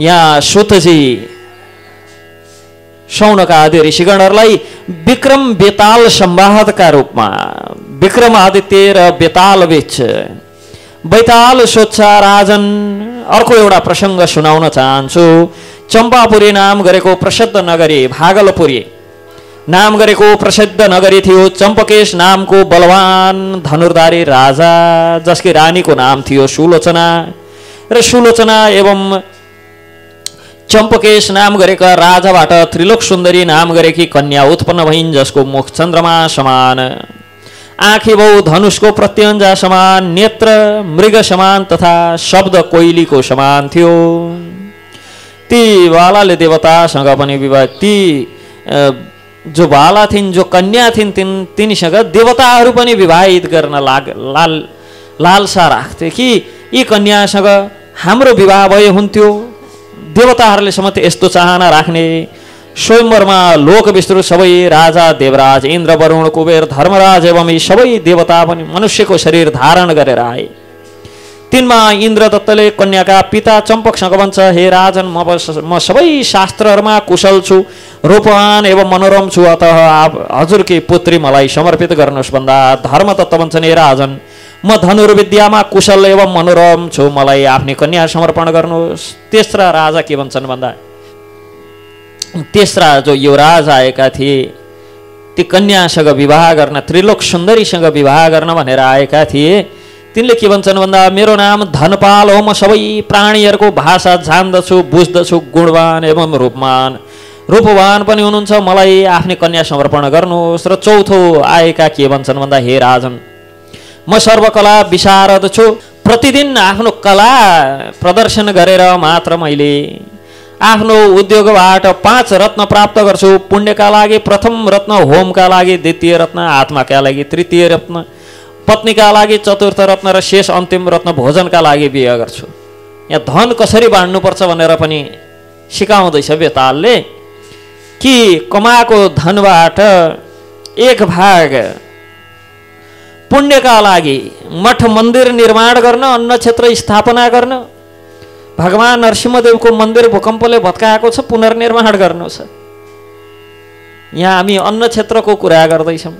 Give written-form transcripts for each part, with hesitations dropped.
यहाँ सुतजी शौनका आदि ऋषिगणहरूलाई विक्रम बेताल संवादका रूपमा विक्रमादित्य र बेताल बीच बैताल सोध्छ राजन। अर्को एउटा प्रसंग सुनाउन चाहन्छु। चम्पापुरी नाम गरेको प्रसिद्ध नगरी भागलपुरी नाम गरेको प्रसिद्ध नगरी थियो। चम्पकेश नामको बलवान धनुर्धारी राजा जसकी रानीको नाम थियो सुलोचना र सुलोचना एवं चम्पकेश नाम गरेका राजाबाट त्रिलोक सुन्दरी नाम गरेकी कन्या उत्पन्न भइन् जसको मुख चन्द्रमा समान, आँखी बहु धनुषको प्रत्यञ्जा समान, नेत्र मृग समान तथा शब्द कोइलीको समान थियो। ती बालाले देवतासँग पनि विवाह, ती जो बाला थिइन् जो कन्या थिइन् तिनीसँग देवताहरू पनि विवाहित गर्न लालसा राख्थे कि यी कन्यासँग हाम्रो विवाह भए हुन्थ्यो। देवताहरूले समेत यस्तो चाहना राख्ने। स्वयंवरमा लोक विस्तृत सबै राजा देवराज इन्द्र वरुण कुबेर धर्मराज एवं यी सबै देवता पनि मनुष्यको शरीर धारण गरेर आए। तिनमा इन्द्रदत्तले कन्याका पिता चम्पकसँग भन्छ, हे राजन, म सबै शास्त्रहरूमा कुशल छु, रूपवान एवं मनोरम छु, अतः हजुरकी पुत्री मलाई समर्पित गर्नुहोस् भन्दा धर्मदत्त भन्छन्, हे राजन, म धनुर्विद्यामा कुशल एवं मनोरम छु, मलाई आफ्नी कन्या समर्पण गर्नुहोस्। तेस्रा राजा के भन्छन् भन्दा तेस्रा जो युवराज आएका थिए ती कन्यासँग विवाह गर्न, त्रिलोक सुन्दरीसँग विवाह गर्न भनेर आएका थिए। तिनले के भन्छन् भन्दा मेरो नाम धनपाल हो, म सबै प्राणीहरूको भाषा जान्दछु, बुझ्दछु, गुणवान एवं रूपवान पनि हुनुहुन्छ, मलाई आफ्नै कन्या समर्पण गर्नुहोस्। र चौथो आएका के भन्छन् भन्दा हे राजन, म सर्वकला विशारद छु, प्रतिदिन आफ्नो कला प्रदर्शन गरेर मात्र मैले आफ्नो उद्योगबाट 5 रत्न प्राप्त गर्छु। पुण्यका लागि प्रथम रत्न, होमका लागि द्वितीय रत्न, आत्माका लागि तृतीय रत्न, पत्नीका लागि चतुर्थ रत्न र शेष अन्तिम रत्न भोजनका लागि व्यय गर्छु। यहाँ धन कसरी बाँड्नुपर्छ भनेर पनि सिकाउँदैछ बेतालले कि कमाएको धनबाट एक भाग पुण्यका लागि मठ मन्दिर निर्माण गर्न, अन्न क्षेत्र स्थापना गर्न, भगवान नरसिंहदेवको मन्दिर भूकम्पले भत्काएको छ, पुनर्निर्माण गर्नु छ। यहाँ हामी अन्न क्षेत्रको कुरा गर्दैछौँ।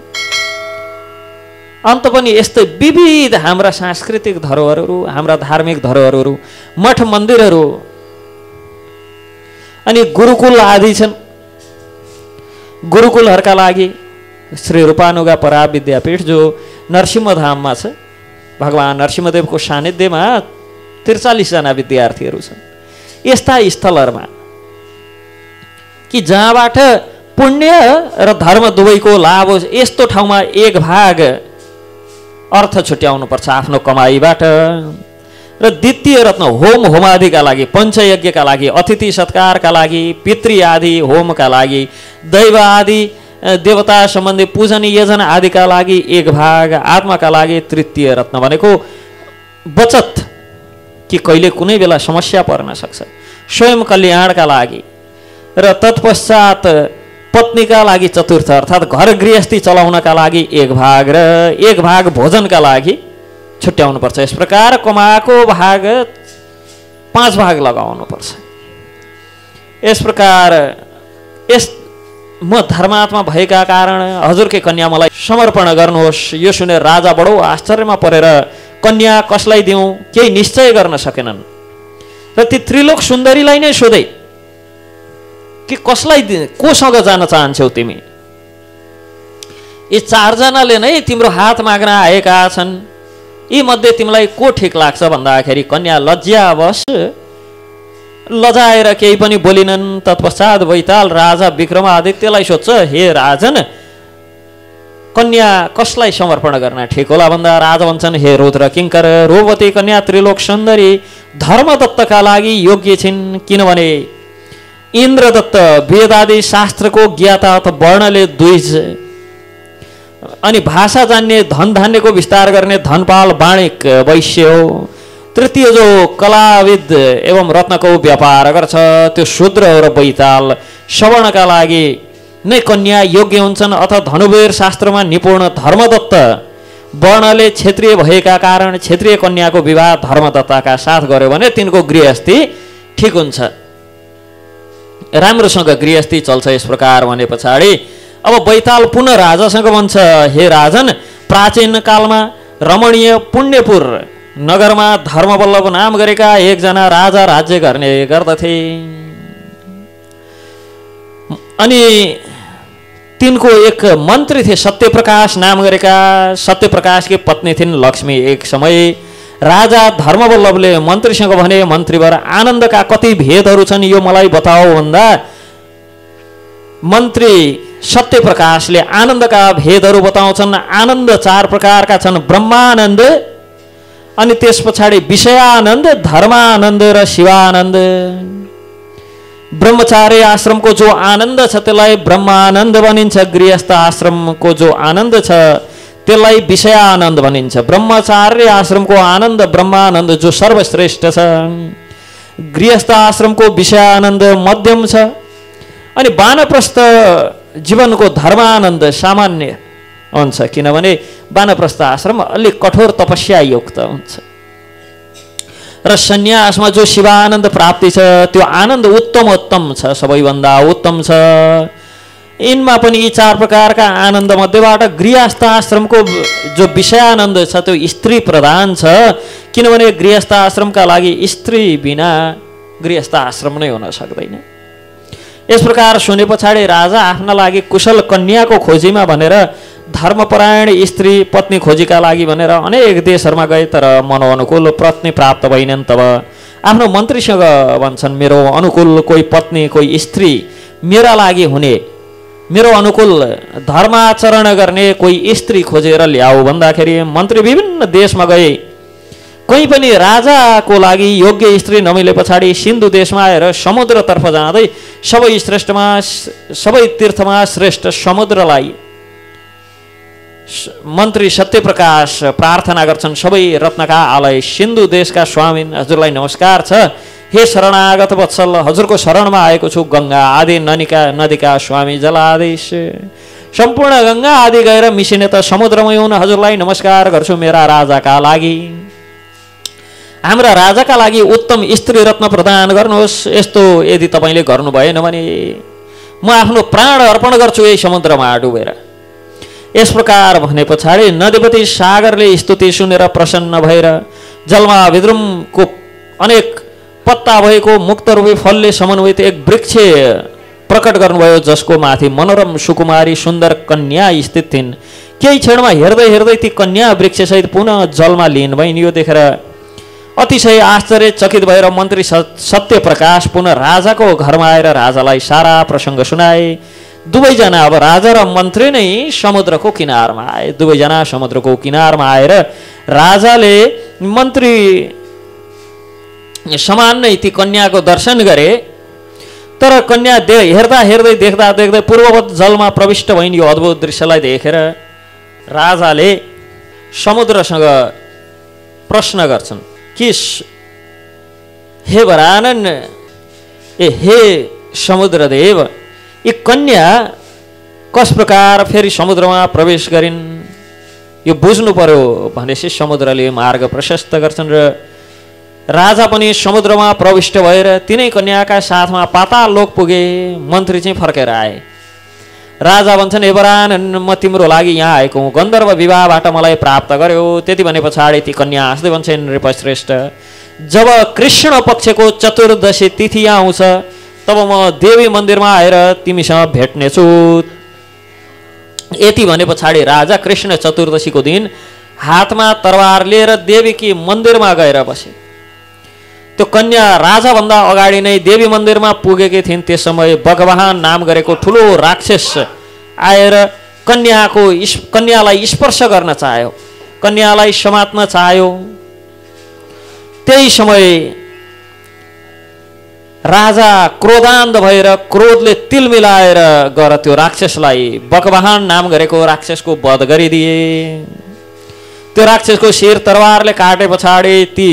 अन्त पनि यस्तै विविध हाम्रा सांस्कृतिक धरोहरहरू, हाम्रा धार्मिक धरोहरहरू, मठ मन्दिरहरू अनि गुरुकुल आदि छन्। गुरुकुलहरूका लागि श्री रूपानुगा परा विद्यापीठ जो नरसिंहधाममा छ, भगवान नरसिंहदेवको सानिध्यमा 43 जना विद्यार्थीहरू छन्। यस्ता स्थलहरूमा कि जहाँबाट पुण्य र धर्म दुवैको लाभ होस्, यस्तो ठाउँमा एक भाग अर्थ छुट्याउनुपर्छ आफ्नो कमाईबाट। र द्वितीय रत्न होम होमादिका लागि, पञ्चयज्ञका लागि, अतिथि सत्कारका लागि, पितृ आदि होमका लागि, दैव आदि देवता सम्बन्धी पूजन यजन आदिका लागि एक भाग, आत्माका लागि तृतीय रत्न भनेको बचत कि कहिले कुनै बेला समस्या पर्न सक्छ, स्वयं कल्याणका लागि। र तत्पश्चात पत्नीका लागि चतुर्थ अर्थात् घर गृहस्थी चलाउनका लागि एक भाग र एक भाग भोजनका लागि छुट्याउनुपर्छ। यस प्रकार कमाएको भाग 5 भाग लगाउनुपर्छ। यस प्रकार म धर्मात्मा भएका कारण हजुरकै कन्या मलाई समर्पण गर्नुहोस्। यो सुनेर राजा बडो आश्चर्यमा परेर कन्या कसलाई दिउँ केही निश्चय गर्न सकेनन् र ती त्रिलोक सुन्दरीलाई नै सोधे कि कोसँग जान चाहन्छौ तिमी? यी 4 जनाले नै तिम्रो हात माग्न आएका छन्, यी मध्ये तिमीलाई को ठिक लाग्छ भन्दाखेरि कन्या लज्जावश लजाएर केही पनि बोलिनन्। तत्पश्चात बैताल राजा विक्रमादित्यलाई सोध्छ, हे राजन, कन्या कसलाई समर्पण गर्न ठिक होला भन्दा राजा भन्छन्, हे रुद्र किङ्कर, रूपवती कन्या त्रिलोक सुन्दरी धर्मदत्तका लागि योग्य छिन्, किनभने इन्द्रदत्त वेदादि शास्त्रको ज्ञाता अथवा वर्णले द्विज अनि भाषा जान्ने, धन धान्यको विस्तार गर्ने धनपाल वाणिक वैश्य हो। तृतीय जो कलाविद एवं रत्नको व्यापार गर्छ त्यो शूद्र हो र बैताल श्रवणका लागि नै कन्या योग्य हुन्छन्। अथवा धनुर्वेद शास्त्रमा निपुण धर्मदत्त वर्णले क्षेत्रीय भएका कारण क्षेत्रीय कन्याको विवाह धर्मदत्तका साथ गर्यो भने तिनको गृहस्थी ठिक हुन्छ। राम्रोसँग गृहस्थी चल्छ यस प्रकार भने पछाडि अब बैताल पुनः राजासँग भन्छ, हे राजन, प्राचीन कालमा रमणीय पुण्यपुर नगरमा धर्मवल्लभ नाम गरेका एकजना राजा राज्य गर्ने गर्दथे। अनि तिनको एक मन्त्री थिए सत्यप्रकाश नाम गरेका। सत्यप्रकाशकी पत्नी थिइन् लक्ष्मी। एक समय राजा धर्मवल्लभले मन्त्रीसँग भने, मन्त्रीवर आनन्दका कति भेदहरू छन् यो मलाई बताओ भन्दा मन्त्री सत्यप्रकाशले आनन्दका भेदहरू बताउँछन्। आनन्द 4 प्रकारका छन्, ब्रह्मानन्द, अनि त्यस पछाडि विषयानन्द, धर्मानन्द र शिवानन्द। ब्रह्मचार्य आश्रमको जो आनन्द छ त्यसलाई ब्रह्मानन्द भनिन्छ, गृहस्थ आश्रमको जो आनन्द छ त्यसलाई विषयानन्द भनिन्छ। ब्रह्मचार्य आश्रमको आनन्द ब्रह्मानन्द जो सर्वश्रेष्ठ छ, गृहस्थ आश्रमको विषयानन्द मध्यम छ, अनि वानप्रस्थ जीवनको धर्मानन्द सामान्य हुन्छ, किनभने वानप्रस्थ आश्रम अलिक कठोर तपस्या युक्त हुन्छ। र सन्यासमा जो शिवानन्द प्राप्ति छ त्यो आनन्द उत्तम छ, सबैभन्दा उत्तम छ। यिनमा पनि यी 4 प्रकारका आनन्द मध्येबाट गृहस्थ आश्रमको जो विषयानन्द छ त्यो स्त्री प्रधान छ, किनभने गृहस्थ आश्रमका लागि स्त्री बिना गृहस्थ आश्रम नै हुन सक्दैन। यस प्रकार सुने पछाडि राजा आफ्ना लागि कुशल कन्याको खोजीमा भनेर धर्मपरायण स्त्री पत्नी खोजीका लागि भनेर अनेक देशहरूमा गए, तर मनोअनुकूल पत्नी प्राप्त भएनन्। तब आफ्नो मन्त्रीसँग भन्छन्, मेरो अनुकूल कोही पत्नी कोही स्त्री मेरा लागि हुने, मेरो अनुकूल धर्माचरण गर्ने कोही स्त्री खोजेर ल्याऊ भन्दाखेरि मन्त्री विभिन्न देशमा गए। कहीँ पनि राजाको लागि योग्य स्त्री नमिले पछाडि सिन्धु देशमा आएर समुद्रतर्फ जाँदै सबै तीर्थमा श्रेष्ठ समुद्रलाई मन्त्री सत्यप्रकाश प्रार्थना गर्छन्, सबै रत्नका आलय सिन्धु देशका स्वामी हजुरलाई नमस्कार छ। हे शरणागत वत्सल, हजुरको शरणमा आएको छु। गङ्गा आदि नदीका स्वामी जलाधीश, सम्पूर्ण गङ्गा आदि गएर मिसिने त समुद्रमै हुन हजुरलाई नमस्कार गर्छु। मेरा राजाका लागि, हाम्रा राजाका लागि उत्तम स्त्री रत्न प्रदान गर्नुहोस्। यस्तो यदि तपाईँले गर्नु भएन भने म आफ्नो प्राण अर्पण गर्छु यही समुद्रमा डुबेर। यस प्रकार भने पछाडि नदीपति सागरले स्तुति सुनेर प्रसन्न भएर जलमा विद्रुमको अनेक पत्ता भएको मुक्त रूपी फलले समन्वित एक वृक्ष प्रकट गर्नुभयो, जसको माथि मनोरम सुकुमारी सुन्दर कन्या स्थित थिइन्। केही क्षणमा हेर्दै हेर्दै ती कन्या वृक्षसहित पुनः जलमा लीन भइन्। यो देखेर अतिशय आश्चर्यचकित भएर मन्त्री सत्यप्रकाश पुनः राजाको घरमा आएर राजालाई सारा प्रसङ्ग सुनाए। दुवैजना, अब राजा र मन्त्री नै समुद्रको किनारमा आए। दुवैजना समुद्रको किनारमा आएर राजाले मन्त्री समान नै ती कन्याको दर्शन गरे, तर कन्या हेर्दा हेर्दै देख्दा देख्दै पूर्ववत जलमा प्रविष्ट भइन्। यो अद्भुत दृश्यलाई देखेर राजाले समुद्रसँग प्रश्न गर्छन् कि हे वरानन, हे समुद्रदेव, यी कन्या कस प्रकार फेरि समुद्रमा प्रवेश गरिन् यो बुझ्नु पर्यो भनेपछि समुद्रले मार्ग प्रशस्त गर्छन् र राजा पनि समुद्रमा प्रविष्ट भएर तिनै कन्याका साथमा पाताल लोक पुगे। मन्त्री चाहिँ फर्केर आए। राजा भन्छन्, हे वरानन, म तिम्रो लागि यहाँ आएको हुँ, गन्धर्व विवाहबाट मलाई प्राप्त गर्यो। त्यति भने पछाडि ती कन्या हाँस्दै भन्छन्, नृपश्रेष्ठ, जब कृष्ण पक्षको चतुर्दशी तिथि आउँछ तब म देवी मन्दिरमा आएर तिमीसँग भेट्नेछु। यति भने पछाडि राजा कृष्ण चतुर्दशीको दिन हातमा तरवार लिएर देवीकी मन्दिरमा गएर बसे। त्यो कन्या राजाभन्दा अगाडि नै देवी मन्दिरमा पुगेकी थिइन्। त्यस समय भगवान नाम गरेको ठुलो राक्षस आएर कन्यालाई स्पर्श गर्न चाह्यो, कन्यालाई समात्न चाह्यो। त्यही समय राजा क्रोधान्ध भएर क्रोधले तिल मिलाएर गएर त्यो राक्षसलाई, भगवान नाम गरेको राक्षसको वध गरिदिए। त्यो राक्षसको शिर तरवारले काटे पछाडि ती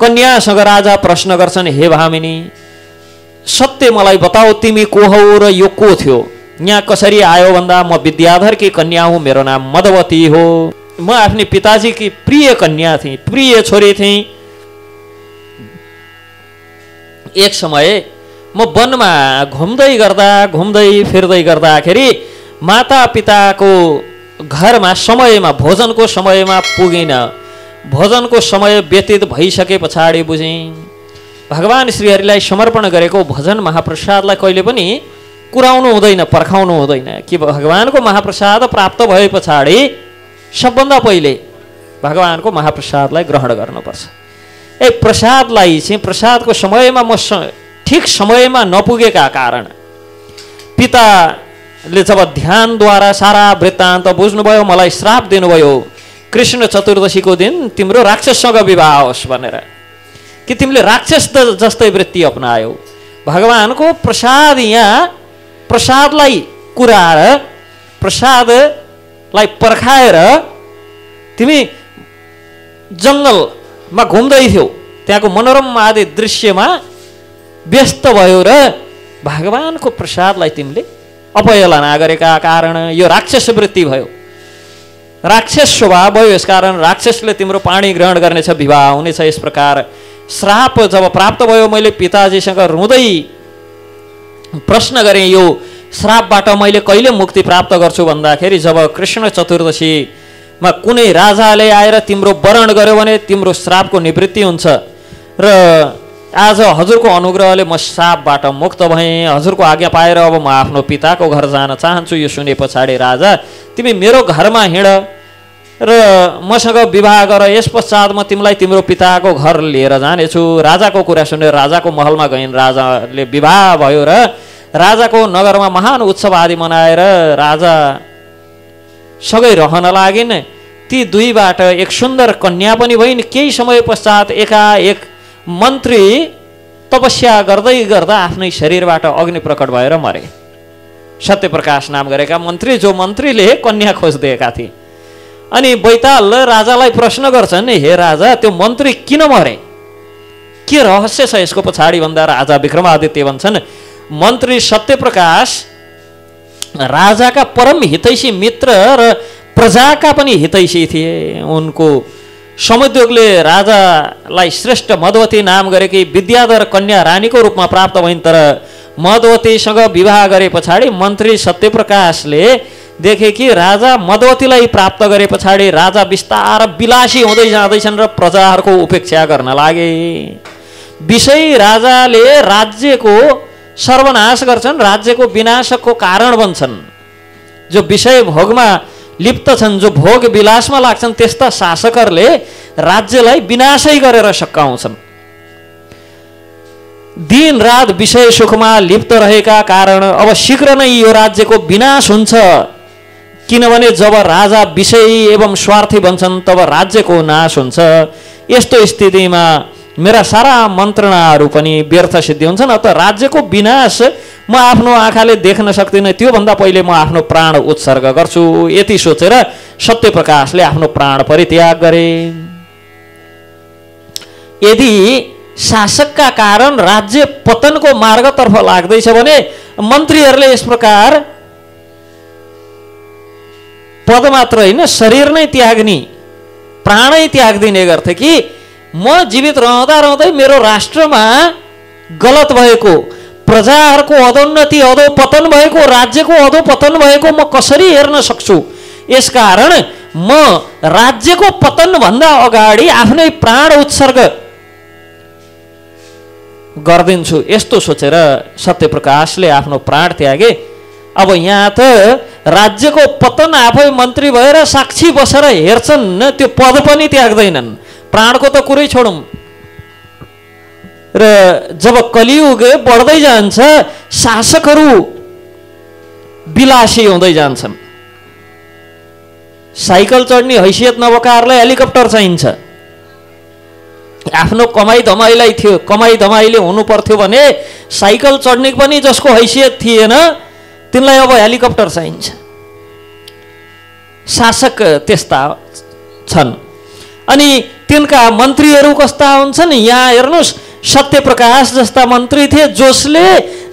कन्यासँग राजा प्रश्न गर्छन्, हे भामिनी, सत्य मलाई बताऊ, तिमी को हौ र यो को थियो? यहाँ कसरी आयो भन्दा म विद्याधरकी कन्या हुँ, मेरो नाम मदवती हो। म आफ्नै पिताजीकी प्रिय कन्या थिएँ, प्रिय छोरी थिएँ। एक समय म वनमा घुम्दै फिर्दै गर्दाखेरि माता पिताको घरमा समयमा भोजनको समयमा पुगिन। भोजनको समय व्यतीत भइसके पछाडि बुझेँ भगवान श्रीहरिलाई समर्पण गरेको भोजन महाप्रसादलाई कहिले पनि कुराउनु हुँदैन, पर्खाउनु हुँदैन कि भगवानको महाप्रसाद प्राप्त भए पछाडि सबभन्दा पहिले भगवानको महाप्रसादलाई ग्रहण गर्नुपर्छ। प्रसादलाई चाहिँ प्रसादको समयमा म ठिक समयमा नपुगेका कारण पिताले जब ध्यानद्वारा सारा वृत्तान्त बुझ्नुभयो, मलाई श्राप दिनुभयो, कृष्ण चतुर्दशीको दिन तिम्रो राक्षससँग विवाह होस् भनेर कि तिमीले राक्षस जस्तै वृत्ति अपनायौ। भगवानको प्रसाद यहाँ प्रसादलाई कुराएर प्रसादलाई पर्खाएर तिमी जङ्गलमा घुम्दै थियौ, त्यहाँको मनोरम आदि दृश्यमा व्यस्त भयो र भगवानको प्रसादलाई तिमीले अपहेलना गरेका कारण यो राक्षस वृत्ति भयो, राक्षस स्वभाव भयो। यसकारण राक्षसले तिम्रो पानी ग्रहण गर्नेछ, विवाह हुनेछ। यस प्रकार श्राप जब प्राप्त भयो, मैले पिताजीसँग रुँदै प्रश्न गरेँ यो श्रापबाट मैले कहिले मुक्ति प्राप्त गर्छु भन्दाखेरि जब कृष्ण चतुर्दशीमा कुनै राजाले आएर तिम्रो वरण गर्यो भने तिम्रो श्रापको निवृत्ति हुन्छ। र आज हजुरको अनुग्रहले म श्रापबाट मुक्त भएँ, हजुरको आज्ञा पाएर अब म आफ्नो पिताको घर जान चाहन्छु। यो सुने पछाडि राजा तिमी मेरो घरमा हिँड र मसँग विवाह गर, यस पश्चात म तिमीलाई तिम्रो पिताको घर लिएर जानेछु। राजाको कुरा सुनेर राजाको महलमा गइन्, राजाले विवाह भयो र राजाको नगरमा महान उत्सव आदि मनाएर राजा सँगै रहन लागिन्। ती दुईबाट एक सुन्दर कन्या पनि भइन्। केही समय पश्चात एकाएक मन्त्री तपस्या गर्दै गर्दा आफ्नै शरीरबाट अग्नि प्रकट भएर मरे। सत्यप्रकाश नाम गरेका मन्त्री, जो मन्त्रीले कन्या खोजिदिएका थिए। अनि बैताल राजालाई प्रश्न गर्छन्, हे राजा त्यो मन्त्री किन मरे, के रहस्य छ यसको पछाडि भन्दा राजा विक्रमादित्य भन्छन् मन्त्री सत्यप्रकाश राजाका परम हितैषी मित्र र प्रजाका पनि हितैषी थिए। उनको समुद्योगले राजालाई श्रेष्ठ मधुवती नाम गरेकी विद्याधर कन्या रानीको रूपमा प्राप्त भइन्। तर मधुवतीसँग विवाह गरे पछाडि मन्त्री सत्यप्रकाशले देखे कि राजा मधुवतीलाई प्राप्त गरे पछाडि राजा बिस्तार विलासी हुँदै जाँदैछन् र प्रजाहरूको उपेक्षा गर्न लागे। विषय राजाले राज्यको सर्वनाश गर्छन्, राज्यको विनाशको कारण बन्छन्। जो विषय भोगमा लिप्त छन्, जो भोग विलासमा लाग्छन्, त्यस्ता शासकहरूले राज्यलाई विनाशै गरेर सकाउँछन्। दिन रात विषय सुखमा लिप्त रहेका कारण अब शीघ्र नै यो राज्यको विनाश हुन्छ। किनभने जब राजा विषयी एवं स्वार्थी बन्छन् तब राज्यको नाश हुन्छ। यस्तो स्थितिमा मेरा सारा मन्त्रणाहरू पनि व्यर्थ सिद्धि हुन्छन्। अत राज्यको विनाश म आफ्नो आँखाले देख्न सक्दिनँ, त्योभन्दा पहिले म आफ्नो प्राण उत्सर्ग गर्छु। यति सोचेर सत्यप्रकाशले आफ्नो प्राण परित्याग गरे। यदि शासकका कारण राज्य पतनको मार्गतर्फ लाग्दैछ भने मन्त्रीहरूले यस प्रकार पद मात्र होइन शरीर नै त्याग्ने, प्राणै त्यागिदिने गर्थे कि म जीवित रहँदा रहँदै मेरो राष्ट्रमा गलत भएको, प्रजाहरूको अधोन्नति अधोपतन भएको, राज्यको अधोपतन भएको म कसरी हेर्न सक्छु। यसकारण म राज्यको पतनभन्दा अगाडि आफ्नै प्राण उत्सर्ग गरिदिन्छु। यस्तो सोचेर सत्यप्रकाशले आफ्नो प्राण त्यागे। अब यहाँ त राज्यको पतन आफै मन्त्री भएर साक्षी बसेर हेर्छन्, त्यो पद पनि त्याग्दैनन्, प्राणको त कुरै छोडौँ। र जब कलियुग बढ्दै जान्छ शासकहरू विलासी हुँदै जान्छन्। साइकल चढ्ने हैसियत नभएकाहरूलाई हेलिकप्टर चाहिन्छ। आफ्नो कमाई धमाइले हुनु पर्थ्यो भने साइकल चढ्ने पनि जसको हैसियत थिएन तिनलाई अब हेलिकप्टर चाहिन्छ। शासक त्यस्ता छन्। अनि तिनका मन्त्रीहरू कस्ता हुन्छन्, यहाँ हेर्नुहोस् सत्यप्रकाश जस्ता मन्त्री थिए जसले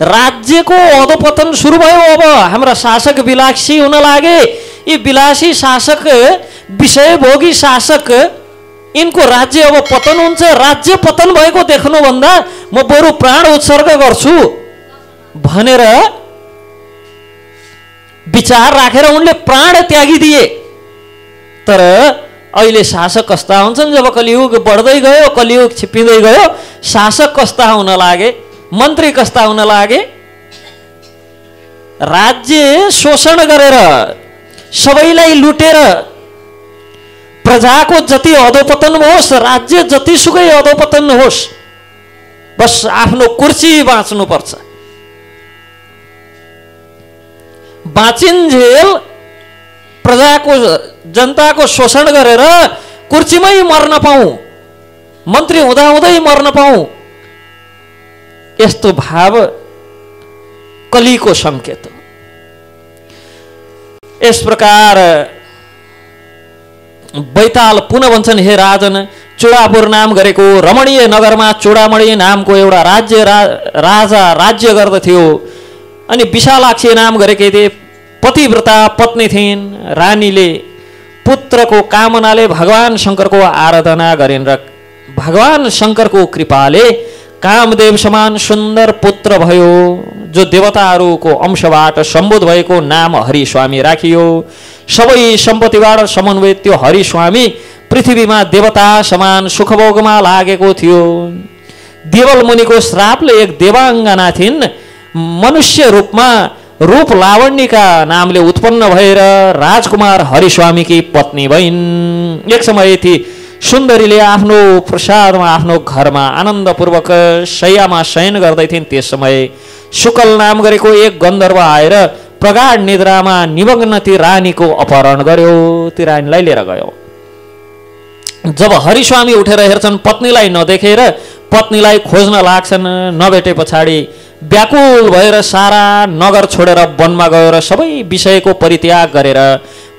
राज्यको अधोपतन सुरु भयो। अब हाम्रा शासक विलासी हुन लागे। यी विलासी शासक, विषयभोगी शासक, यिनको राज्य अब पतन हुन्छ। राज्य पतन भएको देख्नुभन्दा म बरु प्राण उत्सर्ग गर्छु भनेर विचार राखेर उनले प्राण त्यागिदिए। तर अहिले शासक कस्ता हुन्छन्? जब कलियुग बढ्दै गयो, कलियुग छिप्पिँदै गयो, शासक कस्ता हुन लागे, मन्त्री कस्ता हुन लागे? राज्य शोषण गरेर, सबैलाई लुटेर, प्रजाको जति अधोपतन होस्, राज्य जतिसुकै अधोपतन होस्, बस आफ्नो कुर्सी बाँच्नुपर्छ। बाँचिन्जेल प्रजाको, जनताको शोषण गरेर कुर्सीमै मर्न पाऊँ, मन्त्री हुँदाहुँदै मर्न पाऊँ, यस्तो भाव कलीको संकेत हो। यस प्रकार बैताल पुनः भन्छन्, हे राजन, चूडापुर नाम गरेको रमणीय नगरमा चूडामणि नामको एउटा राजा राज्य गर्दथ्यो। अनि विशालाक्षी नाम गरेकी थिए, पतिव्रता पत्नी थिइन्। रानीले पुत्रको कामनाले भगवान शङ्करको आराधना गरिन् र भगवान शङ्करको कृपाले कामदेव समान सुन्दर पुत्र भयो, जो देवताहरूको अंशबाट सम्बोध भएको नाम हरिस्वामी राखियो। सबै सम्पत्तिबाट समन्वित त्यो हरिस्वामी पृथ्वीमा देवता समान सुखभोगमा लागेको थियो। देवल मुनिको श्रापले एक देवाङ्गना थिइन्, मनुष्य रूपमा रूप लावण्यका नामले उत्पन्न भएर राजकुमार हरिस्वामीकी पत्नी भइन्। एक समय ती सुन्दरीले आफ्नो प्रसादमा आफ्नो घरमा आनन्दपूर्वक शय्यामा शयन गर्दै थिइन्। त्यस समय शुकल नाम गरेको एक गन्धर्व आएर प्रगाढ निद्रामा निमग्न ती रानीको अपहरण गर्यो, ती रानीलाई लिएर गयो। जब हरिस्वामी उठेर हेर्छन्, पत्नीलाई नदेखेर पत्नीलाई खोज्न लाग्छन्। नभेटे पछाडि व्याकुल भएर सारा नगर छोडेर वनमा गयो र सबै विषयको परित्याग गरेर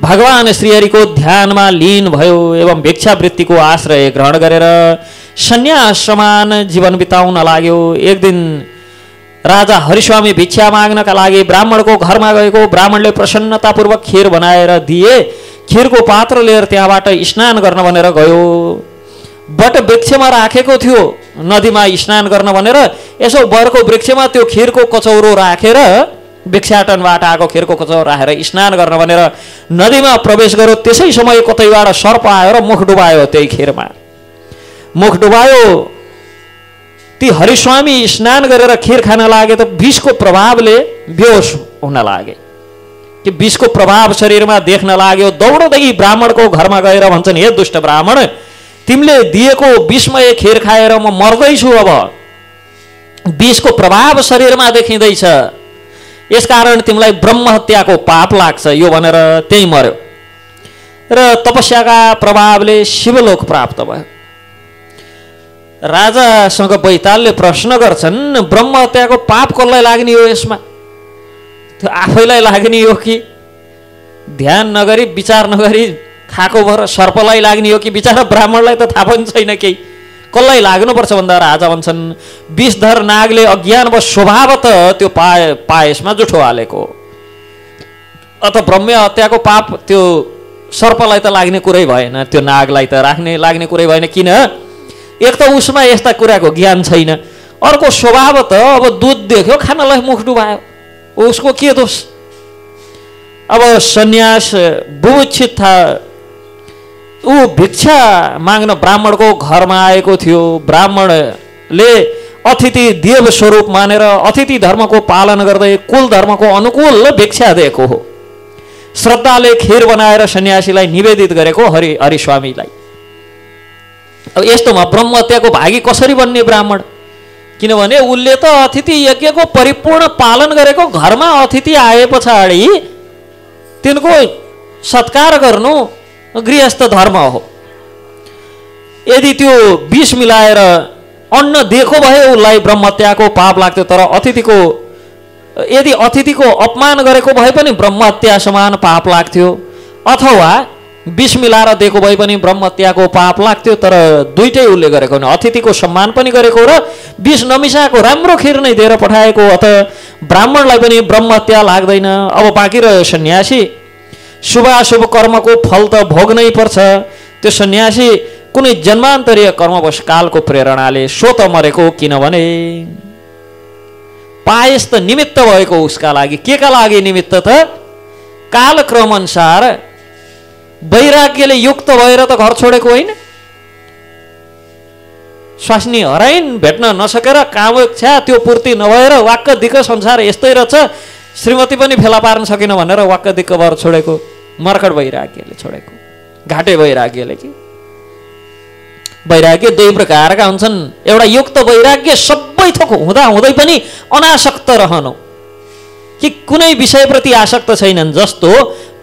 भगवान श्रीहरिको ध्यानमा लीन भयो एवं भिक्षावृत्तिको आश्रय ग्रहण गरेर सन्यास समान जीवन बिताउन लाग्यो। एक दिन राजा हरिस्वामी भिक्षा माग्नका लागि ब्राह्मणको घरमा गएको। ब्राह्मणले प्रसन्नतापूर्वक खीर बनाएर दिए। खीरको पात्र लिएर त्यहाँबाट स्नान गर्न भनेर गयो। बट वृक्षमा राखेको थियो नदीमा स्नान गर्न भनेर, यसो बरको वृक्षमा त्यो खीरको कचौरो राखेर, भिक्षाटनबाट आएको खीरको कचौरो राखेर स्नान गर्न भनेर नदीमा प्रवेश गर्यो। त्यसै समय कतैबाट सर्प आयो र मुख डुबायो त्यही खीरमा। मुख डुबायो। ती हरिस्वामी स्नान गरेर खीर खान लागे त विषको प्रभावले बेहोस हुन लागे। कि विषको प्रभाव शरीरमा देख्न लाग्यो। दौडदै ब्राह्मणको घरमा गएर भन्छन्, हे दुष्ट ब्राह्मण, तिमीले दिएको विषमय खीर खाएर म मर्दैछु। अब विषको प्रभाव शरीरमा देखिँदैछ, यसकारण तिमीलाई ब्रह्महत्याको पाप लाग्छ। यो भनेर त्यही मर्यो र तपस्याका प्रभावले शिवलोक प्राप्त भयो। राजासँग बैतालले प्रश्न गर्छन्, ब्रह्महत्याको पाप कसलाई लाग्ने हो? यसमा त्यो आफैलाई लाग्ने हो कि ध्यान नगरी विचार नगरी खाएको भएर सर्पलाई लाग्ने हो कि बिचारा ब्राह्मणलाई त थाहा पनि छैन केही, कसलाई लाग्नुपर्छ भन्दा राजा भन्छन्, विषधर नागले अज्ञानवश स्वभावत त्यो पायसमा जुठो हालेको। अत ब्रह्म हत्याको पाप त्यो सर्पलाई त लाग्ने कुरै भएन, त्यो नागलाई त लाग्ने कुरै भएन। किन? एक त उसमा यस्ता कुराको ज्ञान छैन, अर्को स्वभावत अब दुध देख्यो खानलाई मुख डुबायो, उसको के दोष? अब सन्यास बुभुक्षित था। ऊ भिक्षा माग्न ब्राह्मणको घरमा आएको थियो। ब्राह्मणले अतिथि देव स्वरूप मानेर अतिथि धर्मको पालन गर्दै कुल धर्मको अनुकूल भिक्षा दिएको हो। श्रद्धाले खीर बनाएर सन्यासीलाई निवेदित गरेको हरिस्वामीलाई। अब यस्तोमा ब्रह्महत्याको भागी कसरी बन्ने ब्राह्मण? किनभने उसले त अतिथि यज्ञको परिपूर्ण पालन गरेको। घरमा अतिथि आए पछाडि तिनको सत्कार गर्नु गृहस्थ धर्म हो। यदि त्यो विष मिलाएर अन्न दिएको भए उसलाई ब्रह्महत्याको पाप लाग्थ्यो। तर यदि अतिथिको अपमान गरेको भए पनि ब्रह्महत्या समान पाप लाग्थ्यो, अथवा विष मिलाएर दिएको भए पनि ब्रह्महत्याको पाप लाग्थ्यो। तर दुईटै उसले गरेको नि, अतिथिको सम्मान पनि गरेको र विष नमिसाएको राम्रो खीर नै दिएर पठाएको। अत ब्राह्मणलाई पनि ब्रह्महत्या लाग्दैन। अब बाँकी रह्यो सन्यासी। शुभाशुभ कर्मको फल त भोग्नै पर्छ। त्यो सन्यासी कुनै जन्मान्तरीय कर्मवश कालको प्रेरणाले स्वत मरेको। किनभने पायस त निमित्त भएको उसका लागि। के का लागि निमित्त त? कालक्रम अनुसार वैराग्यले युक्त भएर त घर छोडेको होइन। स्वास्नी हराइन भेट्न नसकेर कामोच्छा त्यो पूर्ति नभएर वाक्क दिक्क संसार यस्तै रहेछ, श्रीमती पनि फेला पार्न सकिन भनेर वाक्क दिक्क भएर छोडेको मर्कट वैराग्यले छोडेको, घाटे वैराग्यले। कि वैराग्य दुई प्रकारका हुन्छन्। एउटा युक्त वैराग्य सबै थोक हुँदा हुँदै पनि अनासक्त रहनु, कि कुनै विषयप्रति आसक्त छैनन्। जस्तो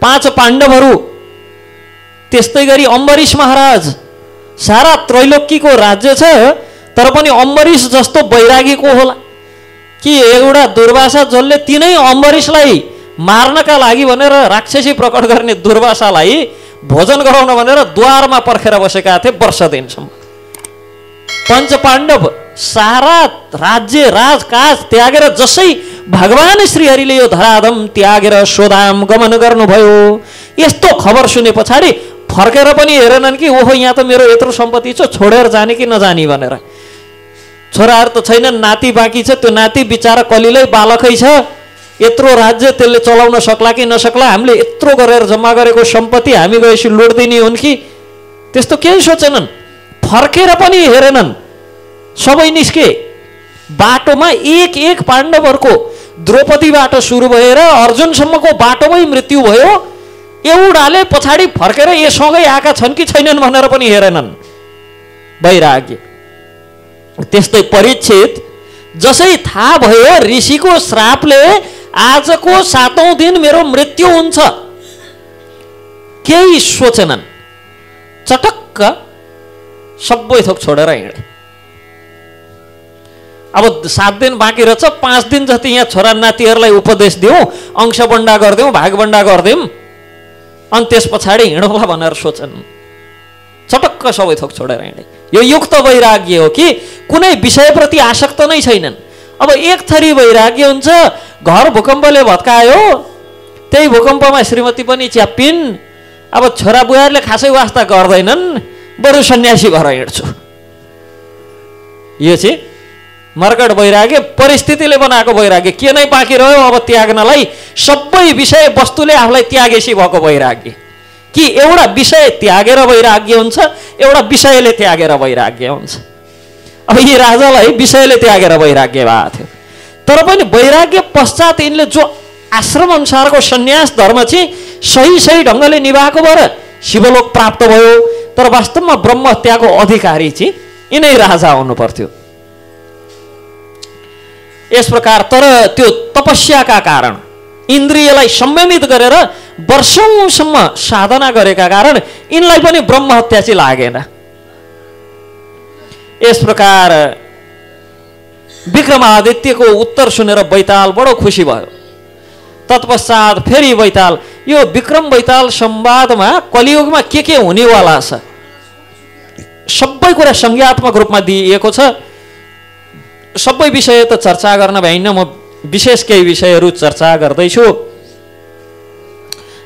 5 पाण्डवहरू, त्यस्तै गरी अम्बरीश महाराज। सारा त्रैलोक्यको राज्य छ तर पनि अम्बरीश जस्तो वैरागी को होला? कि एउटा दुर्वासा जसले तिनै अम्बरीशलाई मार्नका लागि भनेर राक्षसी प्रकट गर्ने दुर्वासालाई भोजन गराउन भनेर द्वारमा पर्खेर बसेका थिए वर्ष दिनसम्म। 5 पाण्डव सारा राज्य राजकाज त्यागेर जसै भगवान श्रीहरिले यो धराधम त्यागेर स्वधाम गमन गर्नुभयो, यस्तो खबर सुने पछाडि फर्केर पनि हेरेनन् कि ओहो यहाँ त मेरो यत्रो सम्पत्ति छ, छोडेर जाने कि नजानी भनेर। छोराहरू त छैनन्, नाति बाँकी छ। त्यो नाति बिचारा कलिलै बालकै छ, यत्रो राज्य त्यसले चलाउन सक्ला कि नसक्ला, हामीले यत्रो गरेर जम्मा गरेको सम्पत्ति हामी गएपछि लुट्दिने हुन् कि, त्यस्तो केही सोचेनन्। फर्केर पनि हेरेनन्, सबै निस्के। बाटोमा एक एक पाण्डवहरूको द्रौपदीबाट सुरु भएर अर्जुनसम्मको बाटोमै मृत्यु भयो। एउटाले पछाडि फर्केर यससँगै आएका छन् कि छैनन् भनेर पनि हेरेनन्। वैराग्य। त्यस्तै परीक्षित, जसै थाहा भयो ऋषिको श्रापले आजको 7औं दिन मेरो मृत्यु हुन्छ, केही सोचेनन्, चटक्क सबै थोक छोडेर हिँडे। अब 7 दिन बाँकी रहेछ, 5 दिन जति यहाँ छोरा नातिहरूलाई उपदेश दिउँ, अंशबन्डा गरिदिउँ, भागबन्डा गरिदिउँ, अनि त्यस पछाडि हिँडौँला भनेर सोचेन्। चटक्क सबै थोक छोडेर हिँडे। यो युक्त वैराग्य हो कि कुनै विषयप्रति आसक्त नै छैनन्। अब एक थरी वैराग्य हुन्छ, घर भूकम्पले भत्कायो, त्यही भूकम्पमा श्रीमती पनि च्याप्पिन्, अब छोरा बुहारीले खासै वास्ता गर्दैनन्, बरु सन्यासी भएर हिँड्छु। यो चाहिँ मर्कट वैराग्य, परिस्थितिले बनाएको वैराग्य। के नै बाँकी रह्यो अब त्याग्नलाई? सबै विषय वस्तुले आफूलाई त्यागेसी भएको वैराग्य। कि एउटा विषय त्यागेर वैराग्य हुन्छ, एउटा विषयले त्यागेर वैराग्य हुन्छ। अब यी राजालाई विषयले त्यागेर वैराग्य भएको थियो, तर पनि वैराग्य पश्चात यिनले जो आश्रम अनुसारको सन्यास धर्म चाहिँ सही सही ढङ्गले निभाएको भएर शिवलोक प्राप्त भयो। तर वास्तवमा ब्रह्म हत्याको अधिकारी चाहिँ यिनै राजा हुनु पर्थ्यो। यस प्रकार तर त्यो तपस्याका कारण, इन्द्रियलाई संयमित गरेर वर्षौंसम्म साधना गरेका कारण यिनलाई पनि ब्रह्म हत्या चाहिँ लागेन। यस प्रकार विक्रमादित्यको उत्तर सुनेर बैताल बडो खुसी भयो। तत्पश्चात फेरि बैताल, यो विक्रम बैताल संवादमा कलियुगमा के हुनेवाला छ सबै कुरा संज्ञात्मक रूपमा दिइएको छ। सबै विषय त चर्चा गर्न भएन, म विशेष केही विषयहरू चर्चा गर्दैछु।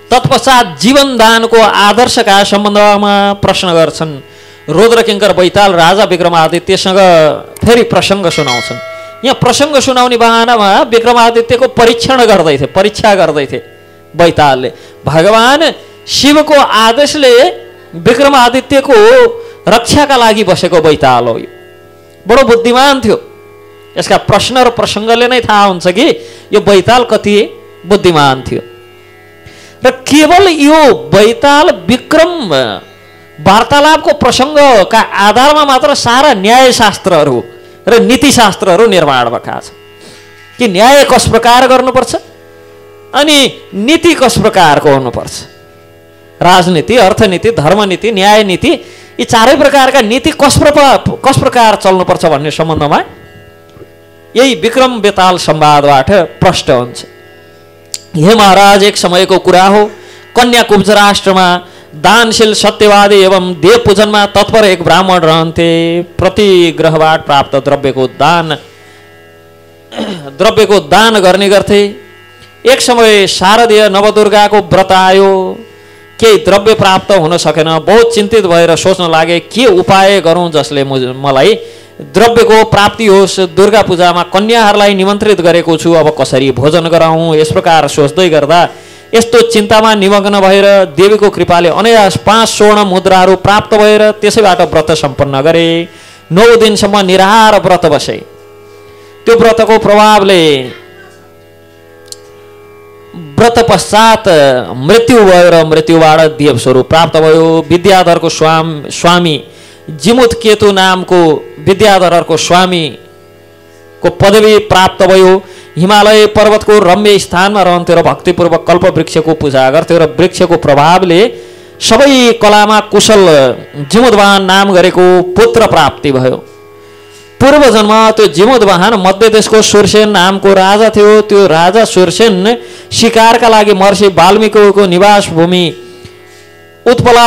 तत्पश्चात जीवनदानको आदर्शका सम्बन्धमा प्रश्न गर्छन्। रुद्रकिङ्कर बैताल राजा विक्रमादित्यसँग फेरि प्रसङ्ग सुनाउँछन्। यहाँ प्रसङ्ग सुनाउने बहानामा विक्रमादित्यको परीक्षा गर्दैथे बैतालले। भगवान शिवको आदेशले विक्रमादित्यको रक्षाका लागि बसेको बैताल हो। यो बडो बुद्धिमान थियो। यसका प्रश्न र प्रसङ्गले नै थाहा हुन्छ कि यो बैताल कति बुद्धिमान थियो। र केवल यो बैताल विक्रम वार्तालापको प्रसङ्गका आधारमा मात्र सारा न्यायशास्त्रहरू र नीतिशास्त्रहरू निर्माण भएका छन्। कि न्याय कस प्रकार गर्नुपर्छ अनि नीति कस प्रकारको हुनुपर्छ। राजनीति, अर्थनीति, धर्मनीति, न्याय नीति, यी चारै प्रकारका नीति कस प्रकार चल्नुपर्छ भन्ने सम्बन्धमा यही विक्रम बेताल संवादबाट प्रष्ट हुन्छ। हे महाराज, एक समयको कुरा हो, कन्याकुब्ज राष्ट्रमा दानशील, सत्यवादी एवं देव पूजनमा तत्पर एक ब्राह्मण रहन्थे। प्रति ग्रहबाट प्राप्त द्रव्यको दान गर्ने गर्थे। एक समय शारदीय नवदुर्गाको व्रत आयो, केही द्रव्य प्राप्त हुन सकेन। बहुत चिन्तित भएर सोच्न लागे के उपाय गरौँ जसले मलाई द्रव्यको प्राप्ति होस्। दुर्गा पूजामा कन्याहरूलाई निमन्त्रित गरेको छु, अब कसरी भोजन गराउँ, यस प्रकार सोच्दै गर्दा यस्तो चिन्तामा निमग्न भएर देवीको कृपाले अनायास 5 स्वर्ण मुद्राहरू प्राप्त भएर त्यसैबाट व्रत सम्पन्न गरे। 9 दिनसम्म निराहार व्रत बसे। त्यो व्रतको प्रभावले व्रत पश्चात मृत्यु भयो र मृत्युबाट देव स्वरूप प्राप्त भयो। विद्याधरको स्वामी जिमुत केतु नामको विद्याधरको स्वामीको पदवी प्राप्त भयो। हिमालय पर्वतको रम्य स्थानमा रहन्थ्यो र भक्तिपूर्वक कल्पवृक्षको पूजा गर्थ्यो र वृक्षको प्रभावले सबै कलामा कुशल जिमुतवाहन नाम गरेको पुत्र प्राप्ति भयो। पूर्व जन्म त्यो जिमुतवाहन मध्य देशको सुरसेन नामको राजा थियो। त्यो राजा सुरसेन शिकारका लागि महर्षि वाल्मीकिको निवास भूमि उत्पला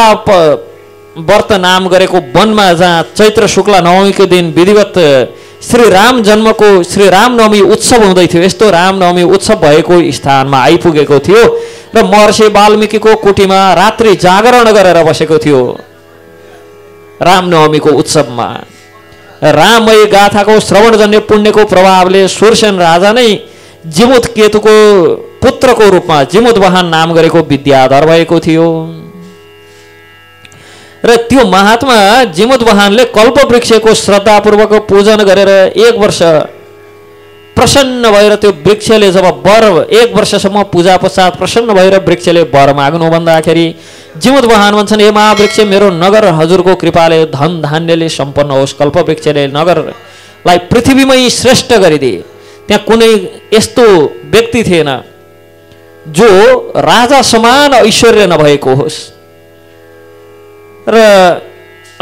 व्रत नाम गरेको वनमा, जहाँ चैत्र शुक्ल नवमीको दिन विधिवत श्री राम जन्मको श्री रामनवमी उत्सव हुँदै थियो, यस्तो रामनवमी उत्सव भएको स्थानमा आइपुगेको थियो र महर्षि वाल्मीकिको कुटीमा रात्रि जागरण गरेर बसेको थियो। रामनवमीको उत्सवमा राममय गाथाको श्रवणजन्य पुण्यको प्रभावले सुरसेन राजा नै जिमुत केतुको पुत्रको रूपमा जिमुतवाहन नाम गरेको विद्याधर भएको थियो। र त्यो महात्मा जिमुतवाहनले कल्पवृक्षको श्रद्धापूर्वक पूजन गरेर 1 वर्ष प्रसन्न भएर त्यो वृक्षले जब वर 1 वर्षसम्म पूजा पश्चात प्रसन्न भएर वृक्षले वर माग्नु भन्दाखेरि जिमुतवाहन भन्छन्, हे महावृक्ष, मेरो नगर हजुरको कृपाले धन धान्यले सम्पन्न होस्। कल्पवृक्षले नगरलाई पृथ्वीमै श्रेष्ठ गरिदिए। त्यहाँ कुनै यस्तो व्यक्ति थिएन जो राजा समान ऐश्वर्य नभएको होस्। र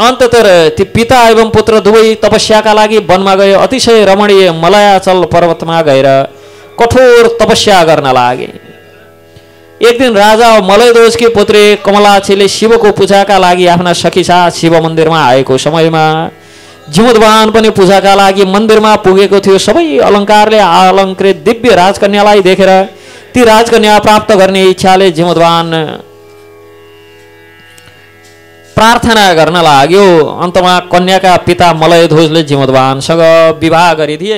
अन्ततः ती पिता एवं पुत्र दुवै तपस्याका लागि वनमा गए। अतिशय रमणीय मलयाचल पर्वतमा गएर कठोर तपस्या गर्न लागे। एक दिन राजा मलयध्वजकी पुत्री कमलाक्षीले शिवको पूजाका लागि आफ्ना सखी साथ शिव मन्दिरमा आएको समयमा जिमुतवाहन पनि पूजाका लागि मन्दिरमा पुगेको थियो। सबै अलङ्कारले अलङ्कृत दिव्य राजकन्यालाई देखेर ती राजकन्या प्राप्त गर्ने इच्छाले जिमुतवाहन प्रार्थना गर्न लाग्यो। अन्तमा कन्याका पिता मलयध्वजले जिमुतवाहनसँग विवाह गरिदिए।